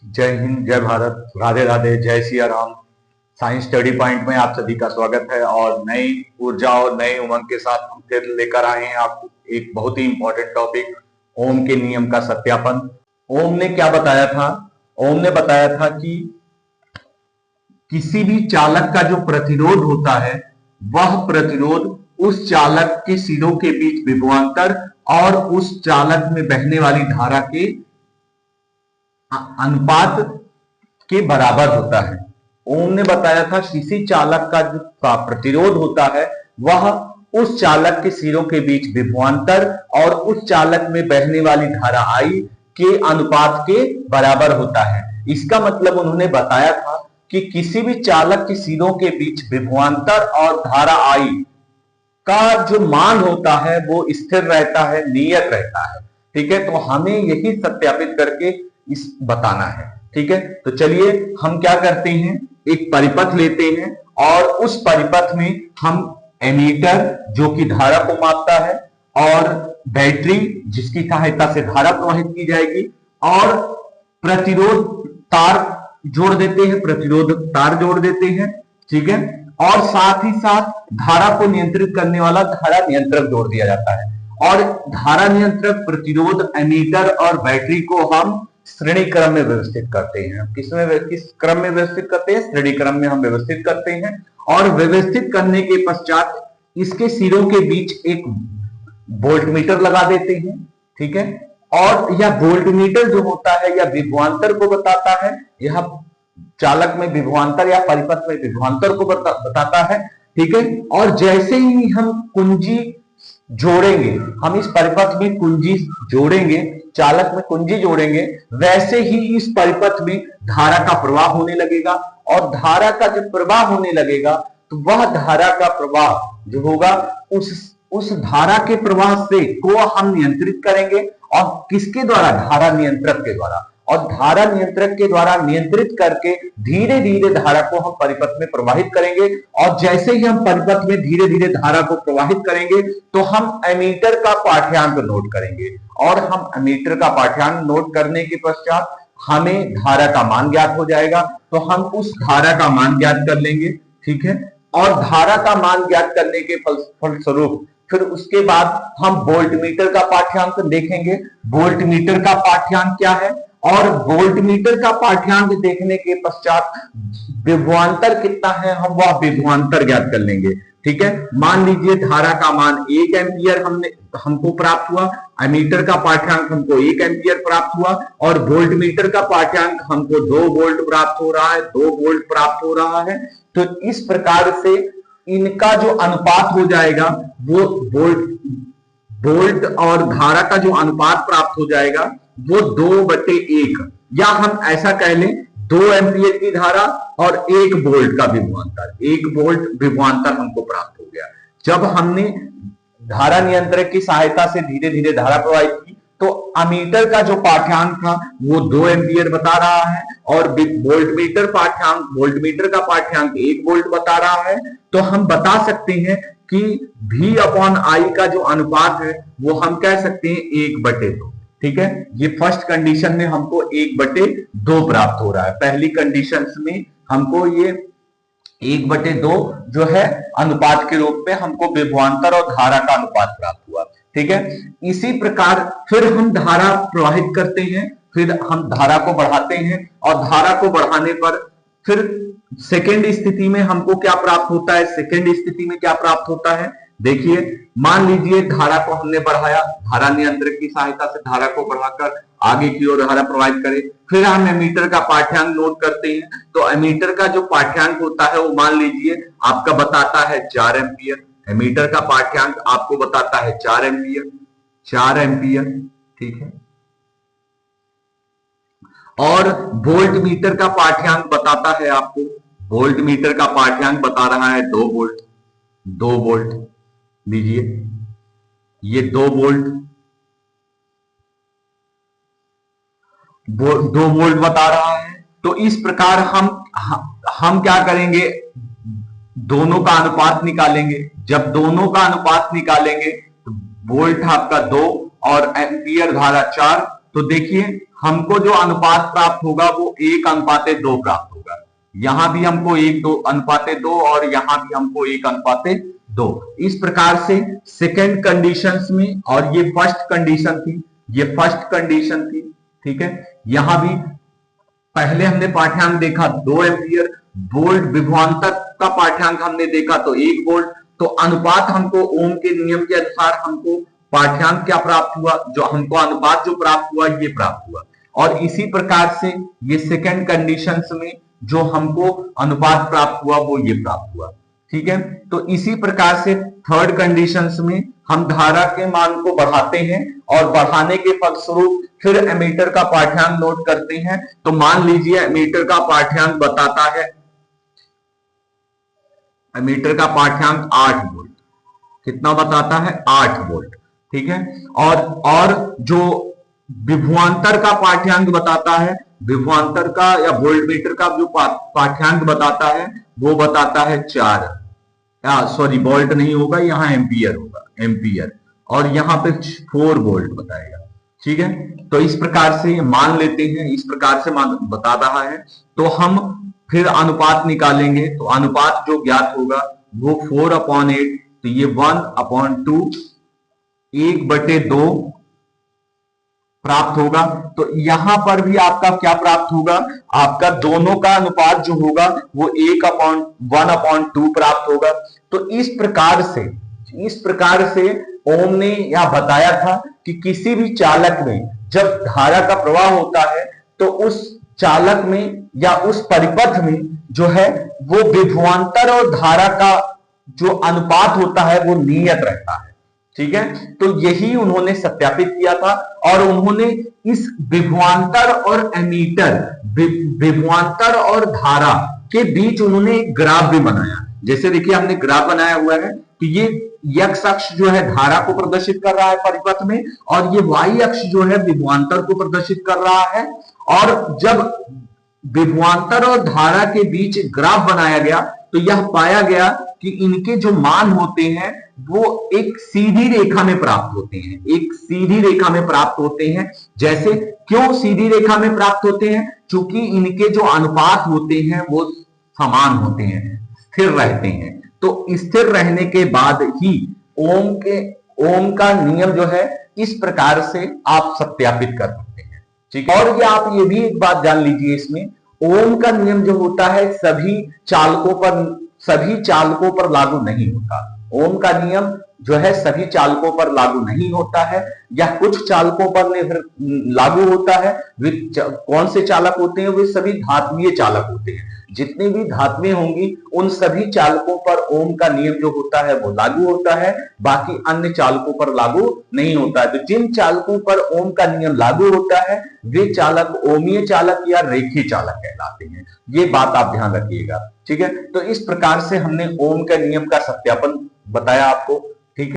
जय हिंद, जय भारत, राधे राधे, जय Siya Ram. Science study point में आप सभी का स्वागत है और नई ऊर्जा और नए उमंग के साथ हम फिर लेकर आए हैं आपको एक बहुत ही इंपॉर्टेंट टॉपिक, ओम के नियम का सत्यापन। ओम ने क्या बताया था? ओम ने बताया था कि किसी भी चालक का जो प्रतिरोध होता है वह प्रतिरोध उस चालक के सिरों के बीच विभवांतर और उस चालक में बहने वाली धारा के अनुपात के बराबर होता है। ओम ने बताया था किसी चालक का जो प्रतिरोध होता है वह उस चालक के सिरों के बीच विभवांतर और उस चालक में बहने वाली धारा आई के अनुपात के बराबर होता है। इसका मतलब उन्होंने बताया था कि किसी भी चालक के सिरों के बीच विभवांतर और धारा आई का जो मान होता है वो स्थिर रहता है, नियत रहता है। ठीक है, तो हमें यही सत्यापित करके इस बताना है। ठीक है, तो चलिए हम क्या करते हैं, एक परिपथ लेते हैं और उस परिपथ में हम एमीटर जो कि धारा को मापता है और बैटरी जिसकी सहायता से धारा प्रवाहित की जाएगी और प्रतिरोध तार जोड़ देते हैं, प्रतिरोध तार जोड़ देते हैं। ठीक है, और साथ ही साथ धारा को नियंत्रित करने वाला धारा नियंत्रक जोड़ दिया जाता है और धारा नियंत्रक, प्रतिरोध, एमीटर और बैटरी को हम श्रेणी क्रम में व्यवस्थित करते हैं। किस क्रम में व्यवस्थित करते हैं? श्रेणी क्रम में हम व्यवस्थित करते हैं और व्यवस्थित करने के पश्चात इसके सिरों के बीच एक वोल्टमीटर लगा देते हैं। ठीक है, और यह वोल्टमीटर जो होता है यह विभवांतर को बताता है, यह चालक में विभवांतर या परिपथ में विभवांतर को बताता है। ठीक है, और जैसे ही हम कुंजी जोड़ेंगे, हम इस परिपथ में कुंजी जोड़ेंगे, चालक में कुंजी जोड़ेंगे, वैसे ही इस परिपथ में धारा का प्रवाह होने लगेगा और धारा का जब प्रवाह होने लगेगा तो वह धारा का प्रवाह जो होगा उस धारा के प्रवाह से को हम नियंत्रित करेंगे और किसके द्वारा? धारा नियंत्रक के द्वारा। और धारा नियंत्रक के द्वारा नियंत्रित करके धीरे धीरे धारा को हम परिपथ में प्रवाहित करेंगे और जैसे ही हम परिपथ में धीरे धीरे धारा को प्रवाहित करेंगे तो हम एमीटर का पाठ्यांक नोट करेंगे और हम एमीटर का पाठ्यांक नोट करने के पश्चात हमें धारा का मान ज्ञात हो जाएगा, तो हम उस धारा का मान ज्ञात कर लेंगे। ठीक है, और धारा का मान ज्ञात करने के फलस्वरूप फिर उसके बाद हम वोल्टमीटर का पाठ्यांक देखेंगे। वोल्टमीटर का पाठ्यांक क्या है और वोल्टमीटर का पाठ्यांक देखने के पश्चात विभवांतर कितना है हम वह विभवांतर ज्ञात कर लेंगे। ठीक है, मान लीजिए धारा का मान 1 एम्पियर हमको प्राप्त हुआ, एमीटर का पाठ्यांक हमको 1 एम्पियर प्राप्त हुआ और वोल्टमीटर का पाठ्यांक हमको 2 वोल्ट प्राप्त हो रहा है, 2 वोल्ट प्राप्त हो रहा है। तो इस प्रकार से इनका जो अनुपात हो जाएगा वो वोल्ट और धारा का जो अनुपात प्राप्त हो जाएगा वो 2/1, या हम ऐसा कह लें 2 एम्पियर की धारा और 1 वोल्ट का विभवांतर, 1 वोल्ट विभवांतर हमको प्राप्त हो गया। जब हमने धारा नियंत्रक की सहायता से धीरे धीरे धारा प्रवाहित की तो अमीटर का जो पाठ्यांक था वो 2 एम्पियर बता रहा है और वोल्टमीटर का पाठ्यांक 1 वोल्ट बता रहा है। तो हम बता सकते हैं कि V/I का जो अनुपात है वो हम कह सकते हैं 1/2। ठीक है, ये फर्स्ट कंडीशन में हमको 1/2 प्राप्त हो रहा है। पहली कंडीशन में हमको ये 1/2 जो है अनुपात के रूप में हमको विभवांतर और धारा का अनुपात प्राप्त हुआ। ठीक है, इसी प्रकार फिर हम धारा प्रवाहित करते हैं, फिर हम धारा को बढ़ाते हैं और धारा को बढ़ाने पर फिर सेकेंड स्थिति में हमको क्या प्राप्त होता है? सेकेंड स्थिति में क्या प्राप्त होता है देखिए, मान लीजिए धारा को हमने बढ़ाया, धारा नियंत्रक की सहायता से धारा को बढ़ाकर आगे की ओर धारा प्रवाहित करें, फिर हम एमीटर का पाठ्यांक नोट करते हैं। तो एमीटर का जो पाठ्यांक होता है वो मान लीजिए आपका बताता है 4 एम्पियर, एमीटर का पाठ्यांक आपको बताता है 4 एम्पियर। ठीक है, और वोल्ट मीटर का पाठ्यांक बताता है आपको, वोल्ट मीटर का पाठ्यांक बता रहा है 2 वोल्ट लीजिए, ये 2 वोल्ट बता रहा है। तो इस प्रकार हम क्या करेंगे, दोनों का अनुपात निकालेंगे। जब दोनों का अनुपात निकालेंगे तो वोल्ट आपका 2 और एम्पियर धारा 4, तो देखिए हमको जो अनुपात प्राप्त होगा वो 1:2 प्राप्त होगा। यहां भी हमको 1:2 और यहां भी हमको 1:2। इस प्रकार से सेकेंड कंडीशंस में, और ये फर्स्ट कंडीशन थी, ये फर्स्ट कंडीशन थी, ठीक है। यहां भी पहले हमने पाठ्यांक देखा 2 एम्पियर, वोल्ट विभवांतर का पाठ्यांक हमने देखा तो 1 वोल्ट। तो अनुपात हमको ओम के नियम के अनुसार हमको पाठ्यांक क्या प्राप्त हुआ, जो हमको अनुपात जो प्राप्त हुआ ये प्राप्त हुआ। और इसी प्रकार से ये सेकेंड कंडीशंस में जो हमको अनुपात प्राप्त हुआ वो ये प्राप्त हुआ, ठीक है। तो इसी प्रकार से थर्ड कंडीशंस में हम धारा के मान को बढ़ाते हैं और बढ़ाने के फलस्वरूप फिर एमीटर का पाठ्यांक नोट करते हैं। तो मान लीजिए एमीटर का पाठ्यांक बताता है, एमीटर का पाठ्यांक 8 वोल्ट, कितना बताता है 8 वोल्ट, ठीक है। और जो विभवांतर का पाठ्यांक बताता है, विभवांतर का या वोल्टमीटर का जो पाठ्यांक बताता है वो बताता है 4, सॉरी वोल्ट नहीं होगा, यहां एम्पियर होगा, एम्पियर, और यहां पे 4 वोल्ट बताएगा, ठीक है। तो इस प्रकार से मान लेते हैं, इस प्रकार से मान बता रहा है। तो हम फिर अनुपात निकालेंगे, तो अनुपात जो ज्ञात होगा वो 4/8, तो ये 1/2, 1/2 प्राप्त होगा। तो यहां पर भी आपका क्या प्राप्त होगा, आपका दोनों का अनुपात जो होगा वो 1/2 प्राप्त होगा। तो इस प्रकार से ओम ने यह बताया था कि किसी भी चालक में जब धारा का प्रवाह होता है तो उस चालक में या उस परिपथ में जो है वो विभवांतर और धारा का जो अनुपात होता है वो नियत रहता है, ठीक है। तो यही उन्होंने सत्यापित किया था और उन्होंने इस विभवांतर और एमीटर, विभवांतर और धारा के बीच उन्होंने एक ग्राफ भी बनाया। जैसे देखिए हमने ग्राफ बनाया हुआ है कि ये x अक्ष जो है धारा को प्रदर्शित कर रहा है परिपथ में, और ये y अक्ष जो है विभवांतर को प्रदर्शित कर रहा है। और जब विभवांतर और धारा के बीच ग्राफ बनाया गया तो यह पाया गया कि इनके जो मान होते हैं वो एक सीधी रेखा में प्राप्त होते हैं, एक सीधी रेखा में प्राप्त होते हैं। जैसे क्यों सीधी रेखा में प्राप्त होते हैं, क्योंकि इनके जो अनुपात होते हैं वो समान होते हैं, स्थिर रहते हैं। तो स्थिर रहने के बाद ही ओम का नियम जो है इस प्रकार से आप सत्यापित कर सकते हैं, ठीक है। और ये आप ये भी एक बात जान लीजिए, इसमें ओम का नियम जो होता है सभी चालकों पर लागू नहीं होता। ओम का नियम जो है सभी चालकों पर लागू नहीं होता है, या कुछ चालकों पर लागू होता है। वे कौन से चालक होते हैं, वे सभी धात्वीय चालक होते हैं। जितनी भी धातुएं होंगी उन सभी चालकों पर ओम का नियम जो होता है वो लागू होता है, बाकी अन्य चालकों पर लागू नहीं होता है। तो जिन चालकों पर ओम का नियम लागू होता है वे चालक ओमीय चालक या रेखीय चालक कहलाते हैं। ये बात आप ध्यान रखिएगा, ठीक है। तो इस प्रकार से हमने ओम के नियम का सत्यापन बताया आपको।